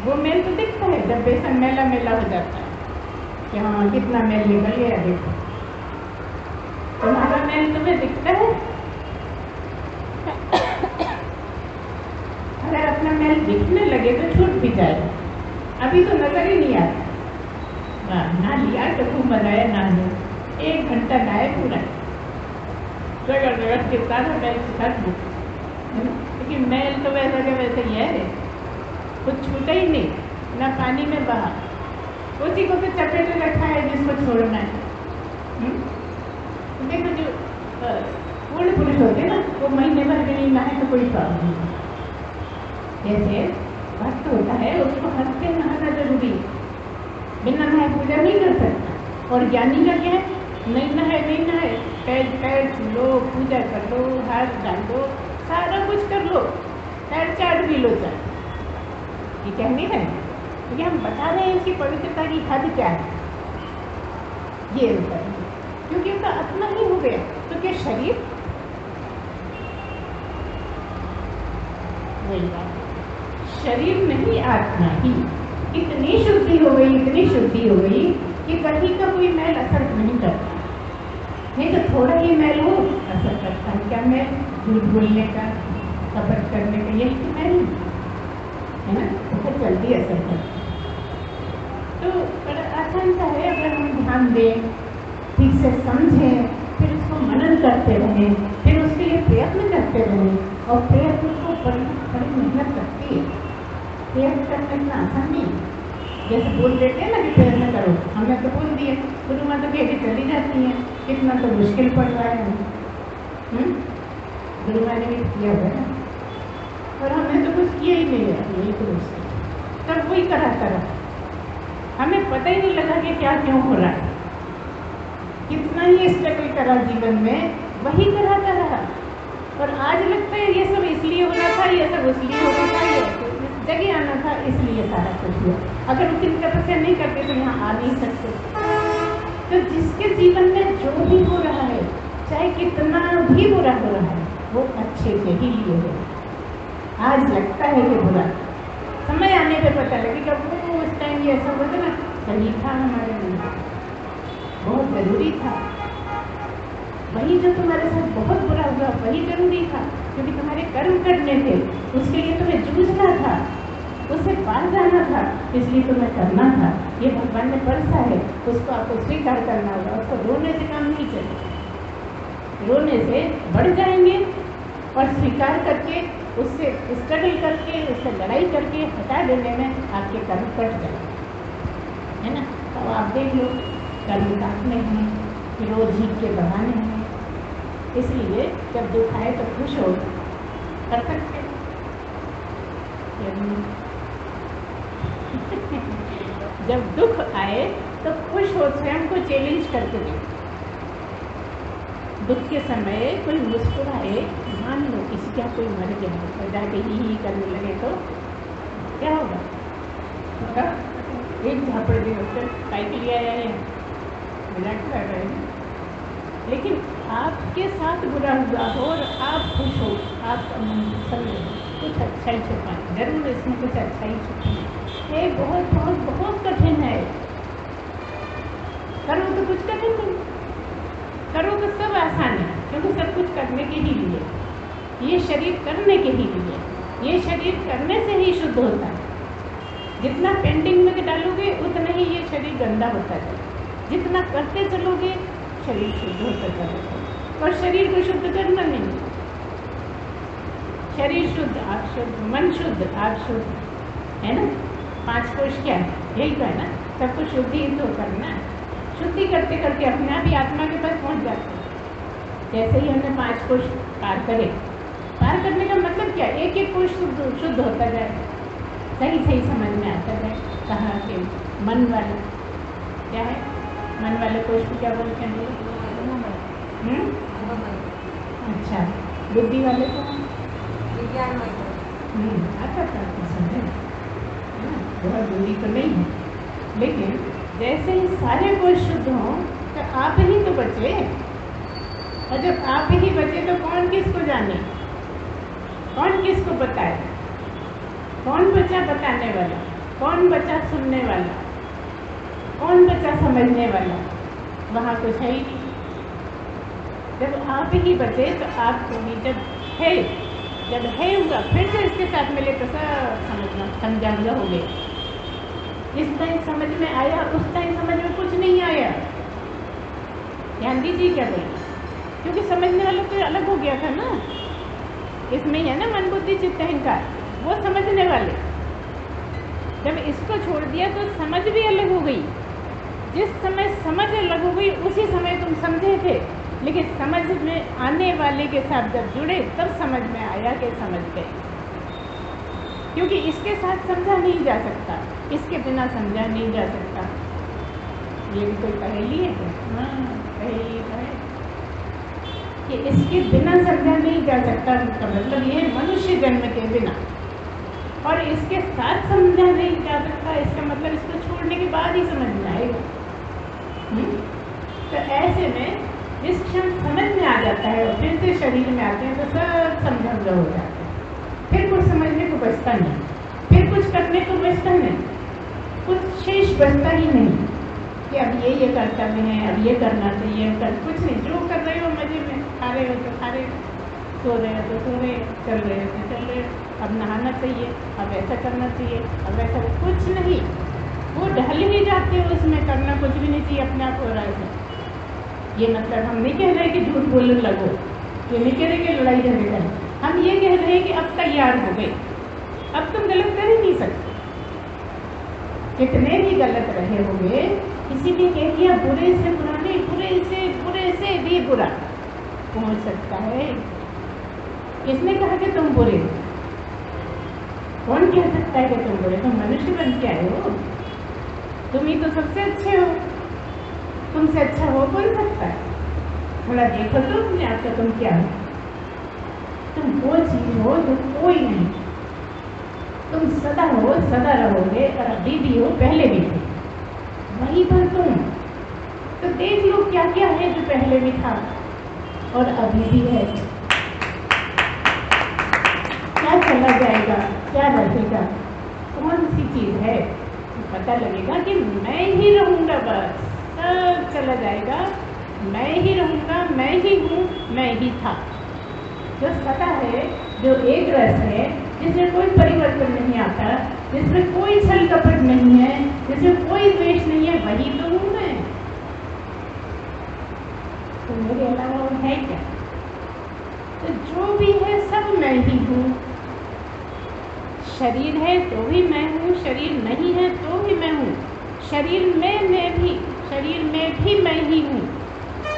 वो मैल तो दिखता है जब बेसन मेला मेला हो जाता है, कि हाँ कितना मैल निकल गया, देखो तुम्हारा मैल तुम्हें दिखता है? अगर अपना मैल दिखने लगे तो छूट भी जाए, अभी तो नजर ही नहीं आता। ना लिया तो खूब मजा आया, ना लिया 1 घंटा नहाए पूरा, जगह जगह गिरता था मैल सब, लेकिन मैल तो वैसा के वैसे ही है, कुछ छूटा ही नहीं, ना पानी में बहा, उसी को तो चपेटे रखा है जिसको छोड़ना है। तो देखो जो पूर्ण पुरुष होते हैं ना, वो महीने भर भी नहीं नहाए तो कोई प्रॉब्लम नहीं। जैसे भक्त होता है उसको हंसते नहाना जरूरी है, बिना नहाए पूजा नहीं कर सकता। और ज्ञानी का क्या है, नहीं नहाए नहीं नहाए, पैर छू लो, पूजा कर लो, हाथ डाल दो, सारा कुछ कर लो, पैर चाट भी लो चाहे। ये क्या नहीं है, क्योंकि हम बता रहे हैं इसकी पवित्रता की हद क्या है। ये होता है क्योंकि उसका अपना ही हो गया, तो क्या शरीर वही बात, शरीर नहीं आत्मा ही इतनी शुद्धि हो गई, इतनी शुद्धि हो गई कि कहीं का कोई मैल असर नहीं करता। नहीं तो थोड़ा ही मैल हो असर करता है। क्या मैल? झूठ बोलने का, कपट करने का, यही तो मैल है ना, बहुत जल्दी असर करता है। तो बड़ा आसान सा है, अगर हम ध्यान दें, ठीक से समझें, फिर उसको मनन करते रहें, फिर उसके लिए प्रयत्न करते रहें, और प्रयत्न को बड़ी मेहनत लगती है, प्रयत्न करना इतना आसान नहीं। जैसे बोल देते हैं ना कि प्रयत्न करो, हमने तो बोल दिया, गुरु माता कह के चली जाती हैं, कितना तो मुश्किल पड़ रहा है हमें। गुरु माँ ने भी किया हुआ है, और हमने तो कुछ किया ही नहीं है, यही तो मुश्किल, तब वही कराता रहा, हमें पता ही नहीं लगा कि क्या क्यों हो रहा है। कितना ही स्ट्रगल करा जीवन में, वही कराता रहा, और आज लगता है ये सब इसलिए हो रहा था, ये सब इसलिए हो रहा था, ये इस जगह आना था इसलिए सारा कुछ हुआ। अगर उस दिन तपस्या नहीं करते तो यहाँ आ नहीं सकते। तो जिसके जीवन में जो भी हो रहा है, चाहे कितना भी बुरा हो रहा है, वो अच्छे के ही लिए हो। आज लगता है कि बुरा, समय आने पे पता लगेगा वो उस टाइम ये ऐसा हुआ था ना, सही था हमारे लिए, बहुत जरूरी था। वही जो तुम्हारे साथ बहुत बुरा हुआ वही जरूरी था, क्योंकि तुम्हारे कर्म करने थे, उसके लिए तुम्हें जूझना था, उससे पार जाना था, इसलिए तुम्हें करना था। ये भगवान ने परसा है, उसको आपको स्वीकार करना होगा। उसको रोने से काम नहीं चलेगा, रोने से बढ़ जाएंगे, और स्वीकार करके, उससे स्ट्रगल करके, उससे लड़ाई करके हटा देने में आपके कर्म कट जाएंगे, है ना। तो आप देख लो, कर्म काटने हैं, रोज जीत के बढ़ाने हैं, इसलिए जब दुख आए तो खुश हो कर सकते जब दुख आए तो खुश हो, स्वयं को चैलेंज करके देखो। दुख के समय कोई मुस्कुराए, मान लो किसी का कोई मर गया और जाके ही करने लगे तो क्या होगा? एक झापड़ दे उससे साइकिल आया है, मजाक कर रहे हैं। लेकिन आपके साथ बुरा हुआ हो और आप खुश हो, आपका मन विफल हो, कुछ अच्छा ही छुपा है, जरूर इसमें कुछ अच्छा ही छुपा है। ये बहुत बहुत बहुत कठिन है। करो तो कुछ कठिन नहीं, करो तो सब आसान है, क्योंकि सब कुछ करने के ही लिए, ये शरीर करने के ही लिए, ये शरीर करने से ही शुद्ध होता है। जितना पेंटिंग में डालोगे उतना ही ये शरीर गंदा होता है, जितना करते चलोगे शरीर शुद्ध होता जाएगा। और शरीर को शुद्ध करना नहीं, शरीर शुद्ध आप शुद्ध, मन शुद्ध आप शुद्ध, है ना। 5 कोश क्या है? यही तो है ना, सब कुछ शुद्धि ही तो करना है। शुद्धि करते करते अपने आप ही आत्मा के पास पहुंच जाते हैं। जैसे ही हमने 5 कोश पार करे, पार करने का मतलब क्या? एक एक कोश शुद्ध होता जाए, सही सही समझ में आता है। कहाँ के मन वाला क्या है, मन वाले कोश को क्या बोलते हैं? अच्छा, बुद्धि वाले को आता समझे, बहुत दूरी तो नहीं है। लेकिन जैसे ही सारे कोश शुद्ध हों तो आप ही तो बचे, और जब आप ही बचे तो कौन किसको जाने, कौन किसको बताए, कौन बचा बताने वाला, कौन बचा सुनने वाला? कौन बचा समझने वाला? वहाँ कुछ है ही नहीं। जब आप ही बचे तो आप भी जब है होगा फिर से इसके साथ मिले तो सब समझा हो गए। इस टाइम समझ में आया, उस टाइम समझ में कुछ नहीं आया। ध्यान दीजिए क्या बोले, क्योंकि समझने वाला तो अलग हो गया था ना। इसमें ही है ना मन बुद्धि चित्त अहंकार, वो समझने वाले। जब इसको छोड़ दिया तो समझ भी अलग हो गई। जिस समय समझ अलग हो गई उसी समय तुम समझे थे, लेकिन समझ में आने वाले के साथ जब जुड़े तब समझ में आया कि समझ गए। क्योंकि इसके साथ समझा नहीं जा सकता, इसके बिना समझा नहीं जा सकता। ये भी कोई पहेली है क्या? हाँ, पहेली है कि इसके बिना समझा नहीं जा सकता। इसका मतलब ये है मनुष्य जन्म के बिना, और इसके साथ समझा नहीं जा सकता। इसका मतलब इसको छोड़ने के बाद ही समझ में आएगा। तो ऐसे में जिस क्षण समझ में आ जाता है और फिर से शरीर में आते हैं तो सब समझा हो जाता है। फिर कुछ समझने को बचता नहीं, फिर कुछ करने को बचता नहीं, कुछ शेष बचता ही नहीं कि अब ये कर्तव्य है, अब ये करना चाहिए, कुछ नहीं। जो कर रहे हो मजे में, खा रहे हो तो खा रहे हो, सो रहे हो तो सो रहे हो, चल रहे हो तो चल रहे हो। अब नहाना चाहिए, अब ऐसा करना चाहिए, अब ऐसा, कुछ नहीं। वो ढल ही जाते हो उसमें, करना कुछ भी नहीं चाहिए, अपने आप हो रहा है। ये मतलब हम नहीं कह रहे कि झूठ बोलने लगो, ये नहीं कह रहे कि लड़ाई झगड़े करें। हम ये कह रहे हैं कि अब तैयार हो गए, अब तुम गलत कर ही नहीं सकते। कितने भी गलत रहे होंगे, किसी ने कह दिया बुरे से बुरा नहीं, बुरे से भी बुरा पहुंच सकता है। किसने कहा कि तुम बुरे हो? कौन कह सकता है कि तुम बुरे? तुम मनुष्य बन के आए हो, तुम ही तो सबसे अच्छे हो। तुमसे अच्छा हो कौन सकता है? थोड़ा देखो तो अपने आप का, तुम क्या हो? तुम वो चीज हो जो कोई नहीं। तुम सदा हो, सदा रहोगे, और अभी भी हो, पहले भी थे, वही पर तुम। तो देख लो क्या क्या है जो पहले भी था और अभी भी है। क्या चला जाएगा, क्या रहेगा, कौन सी चीज है? पता लगेगा कि मैं ही रहूंगा, बस सब चला जाएगा। मैं ही रहूंगा, मैं ही हूँ, मैं ही था। जो सदा है, जो एक रस है, जिसमें कोई परिवर्तन नहीं आता, जिसमें कोई छल कपट नहीं है, जिसमें कोई द्वेष नहीं है, वही तो हूँ मैं। तो मेरे अलावा वो है क्या? तो जो भी है सब मैं ही हूँ। शरीर है तो भी मैं हूँ, शरीर नहीं है तो भी मैं हूँ, शरीर में भी मैं ही हूँ,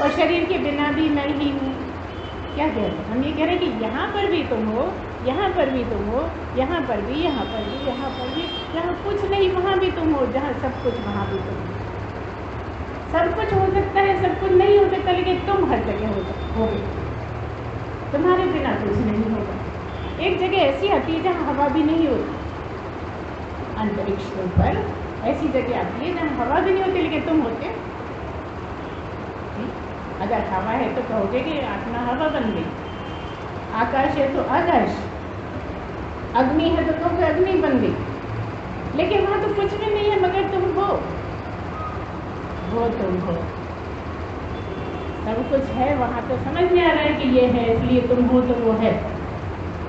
और शरीर के बिना भी मैं ही हूँ। क्या कह रहे हैं हम? ये कह रहे हैं कि यहाँ पर भी तुम हो, यहाँ पर भी तुम हो, यहाँ पर भी, यहाँ पर भी, यहाँ पर भी, जहाँ कुछ नहीं वहाँ भी तुम हो, जहाँ सब कुछ वहाँ भी तुम हो। सब कुछ हो सकता है, सब कुछ नहीं हो सकता, लेकिन तुम हर जगह होगे। तुम्हारे बिना कुछ नहीं होगा। एक जगह ऐसी आती है जहाँ हवा भी नहीं होती, अंतरिक्ष के ऊपर ऐसी जगह आती है जहाँ हवा भी नहीं होती, लेकिन तुम होते। अगर हवा है तो कहोगे कि आत्मा हवा बन गई, आकाश है तो आकाश, अग्नि है तो कहोगे अग्नि बन गई, लेकिन वहाँ तो कुछ भी नहीं है मगर तुम हो, वो तुम हो। सब कुछ है वहाँ तो समझ में आ रहा है कि ये है इसलिए तुम हो, तो वो है,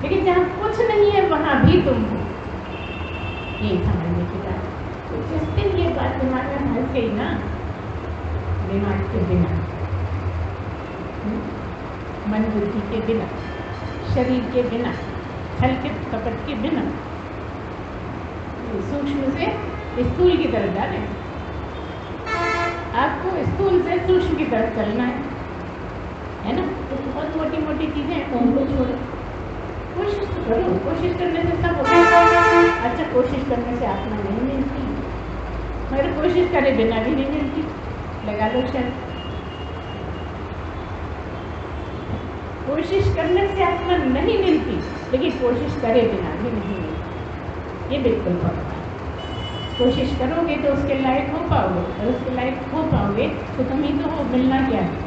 लेकिन जहाँ कुछ नहीं है वहाँ भी तुम हो। ये समझने की बात। तो जिस दिन ये बात दिमाग में फंस गई ना, दिमाग के बिना, मन बुद्धि के बिना, शरीर के बिना, छल के कपट के बिना, सूक्ष्म से स्थूल की तरफ जा रहे हैं। आपको स्थूल से सूक्ष्म की तरफ चलना है ना? तो बहुत मोटी मोटी चीजें हैं, उनको छोड़ो, कोशिश तो करो। कोशिश करने से सब होता है। अच्छा, कोशिश करने से आत्मा नहीं मिलती, मगर कोशिश करे बिना भी नहीं मिलती। लगा लो शर्त, कोशिश करने से आत्मा नहीं मिलती, लेकिन कोशिश करे बिना भी नहीं मिलती। ये बिल्कुल पक्का। कोशिश करोगे तो उसके लायक हो पाओगे, और उसके लायक हो पाओगे तो तुम ही तो हो। मिलना क्या है?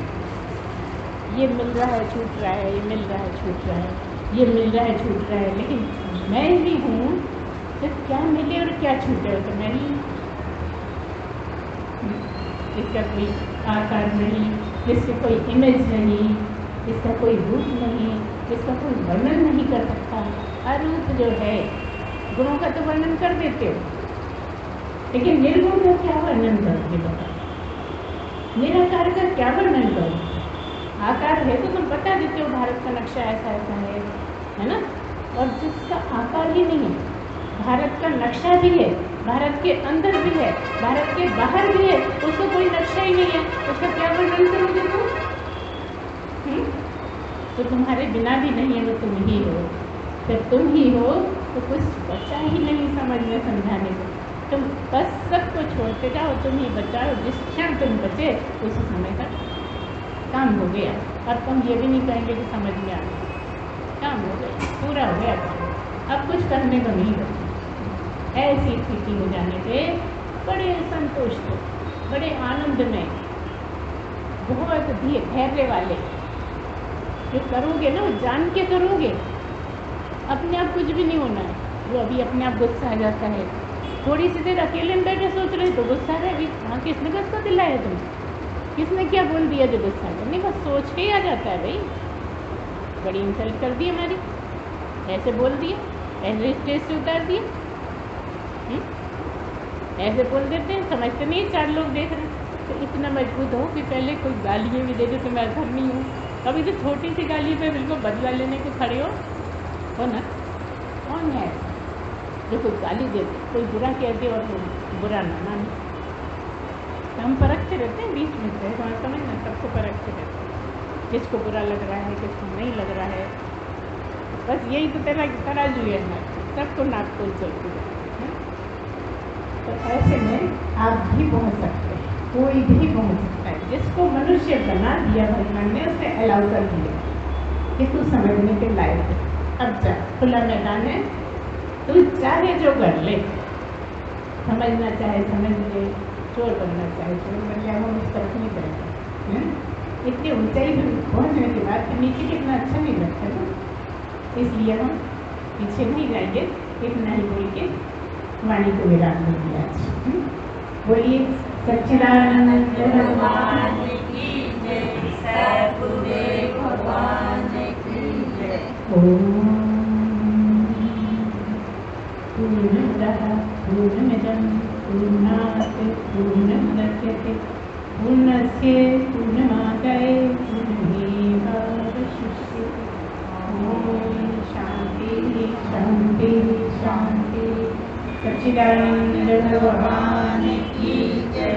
ये मिल रहा है, छूट रहा है, ये मिल रहा है, छूट रहा है, ये मिल रहा है, छूट रहा है, लेकिन मैं ही हूँ। तो क्या मिले और क्या छूटे, तो मैं ही। जिसका कोई आकार नहीं, जिसकी कोई इमेज नहीं, जिसका कोई रूप नहीं, जिसका कोई वर्णन नहीं कर सकता। अरूप जो है, गुणों का तो वर्णन कर देते हो, लेकिन निर्गुण का क्या वर्णन करोगे बताओ? निराकार का क्या वर्णन करोगे? आकार है तो तुम बता देते हो भारत का नक्शा ऐसा ऐसा है ना? और जिसका आकार ही नहीं, भारत का नक्शा भी है, भारत के अंदर भी है, भारत के बाहर भी है, उसको कोई नक्शा ही नहीं है, उसका क्या वर्णन करोगे तुम? तो तुम्हारे बिना भी नहीं है, वो तुम ही हो। जब तुम ही हो तो कुछ बचा ही नहीं समझने समझाने को। तुम बस सबको छोड़ते जाओ, तुम ही बचाओ। जिस क्षण तुम बचे उस समय तक काम हो गया। अब तुम ये भी नहीं कहेंगे कि समझ में आ गया, काम हो गया, पूरा हो गया काम। अब कुछ करने को नहीं बचा। ऐसी स्थिति हो जाने से बड़े संतोष को, बड़े आनंद में, बहुत धैर्य वाले जो करोगे ना, वो जान के करोगे। अपने आप कुछ भी नहीं होना है। जो अभी अपने आप गुस्सा आ जाता है, थोड़ी सी देर अकेले में बैठे सोच रहे तो गुस्सा है अभी, हाँ किसने गुस्सा दिलाया तुम? किसने क्या बोल दिया जो गुस्सा है? नहीं, बस सोच के ही आ जाता है भाई, बड़ी इंसल्ट कर दी हमारी, ऐसे बोल दिया, ऐसे स्टेज से उतार दिया, ऐसे बोल देते हैं, समझते नहीं, 4 लोग देख रहे हैं। तो इतना मजबूत हो कि पहले कोई गालियाँ भी दे दे तो मैं असर नहीं हूँ। कभी तो छोटी सी गाली पे बिल्कुल बदला लेने को खड़े हो ना? कौन है जो कोई गाली देते, कोई बुरा कहते और बुरा ना माने? हम परखते रहते हैं बीच में से, समझना, सबको परखते रहते हैं, किसको बुरा लग रहा है, किसको नहीं लग रहा है। बस यही तो तराजू है हमारे, सबको नाप तोल चलती है। तो ऐसे में आप भी पहुंच सकते हैं, कोई भी पहुंच सकता है। जिसको मनुष्य बना दिया भगवान ने, उसे अलाउ कर दिया कि तू समझने के लायक है। अब जा, खुला मैदान है, तू चाहे जो कर ले, समझना चाहे समझ ले, चोर बनना चाहे चोर बन ले, हम उस तरफ नहीं करेंगे। इतनी ऊंचाई पहुंचने के बाद फिर नीचे कितना अच्छा नहीं लगता ना, इसलिए हम पीछे नहीं जाएंगे। इतना ही बोल के वाणी को विराम देंगे आज। बोलिए सच्चिदानंद भगवान की जय, सद्गुरुदेव भगवान की जय। ओम पूर्णमदः पूर्णमिदं पूर्णात् पूर्णमुदच्यते पूर्णस्य पूर्णमादाय पूर्णमेवावशिष्यते। ओम शांति शांति शांति। सच्चिदानंद भगवान की जय।